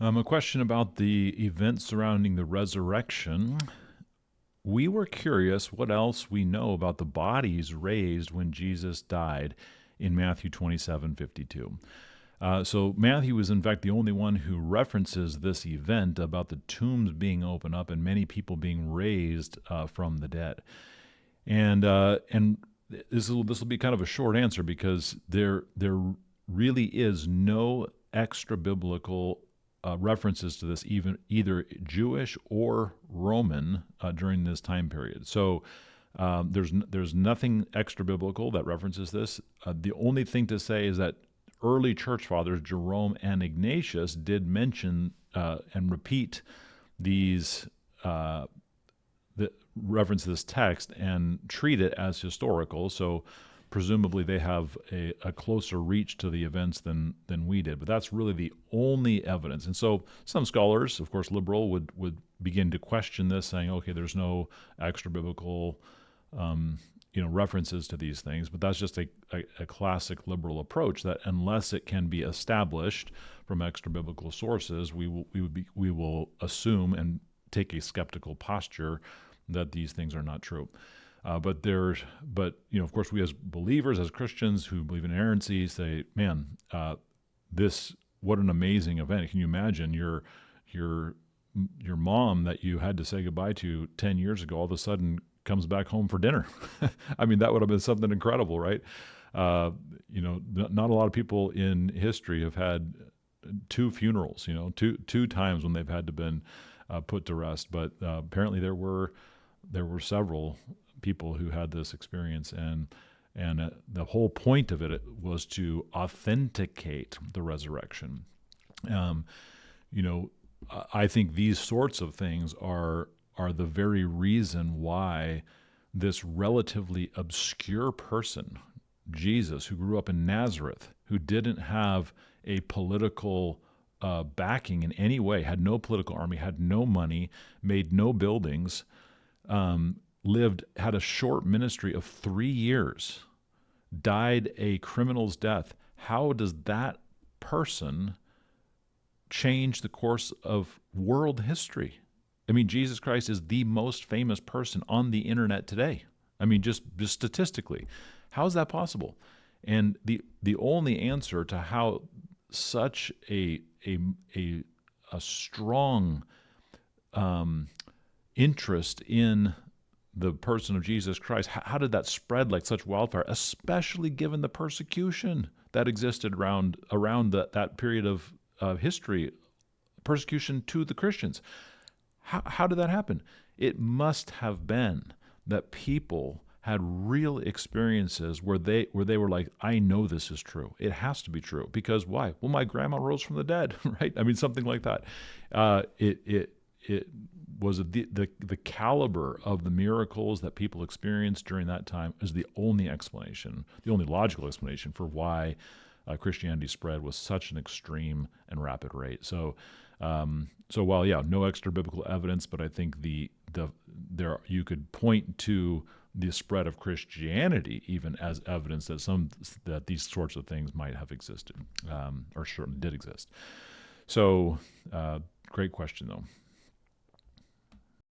A question about the events surrounding the resurrection. We were curious what else we know about the bodies raised when Jesus died in Matthew 27:52. So Matthew is in fact the only one who references this event about the tombs being opened up and many people being raised from the dead. And this will be kind of a short answer because there really is no extra biblical references to this, even either Jewish or Roman, during this time period. So there's nothing extra biblical that references this. The only thing to say is that early church fathers, Jerome and Ignatius, did mention and repeat these reference this text and treat it as historical. So presumably they have a closer reach to the events than we did. But that's really the only evidence. And so some scholars, of course, liberal, would begin to question this, saying, okay, there's no extra biblical references to these things. But that's just a classic liberal approach, that unless it can be established from extra biblical sources, we will assume and take a skeptical posture that these things are not true. But of course, we as believers, as Christians who believe in inerrancy, say, man, what an amazing event. Can you imagine your mom that you had to say goodbye to 10 years ago all of a sudden comes back home for dinner? I mean, that would have been something incredible, right? Not a lot of people in history have had two funerals, two times when they've had to been put to rest. But apparently there were several people who had this experience, and the whole point of it was to authenticate the resurrection. I think these sorts of things are the very reason why this relatively obscure person, Jesus, who grew up in Nazareth, who didn't have a political backing in any way, had no political army, had no money, made no buildings, had a short ministry of 3 years, died a criminal's death. How does that person change the course of world history? I mean, Jesus Christ is the most famous person on the internet today. I mean, just statistically, how is that possible? And the only answer to how such a strong interest in the person of Jesus Christ, how did that spread like such wildfire, especially given the persecution that existed around that period of history, persecution to the Christians? How did that happen? It must have been that people had real experiences where they were like, I know this is true. It has to be true. Because why? Well, my grandma rose from the dead, right? I mean, something like that. It was the caliber of the miracles that people experienced during that time is the only explanation, the only logical explanation for why Christianity spread with such an extreme and rapid rate. So while no extra biblical evidence, but I think you could point to the spread of Christianity even as evidence that these sorts of things might have existed, or certainly did exist. So great question though.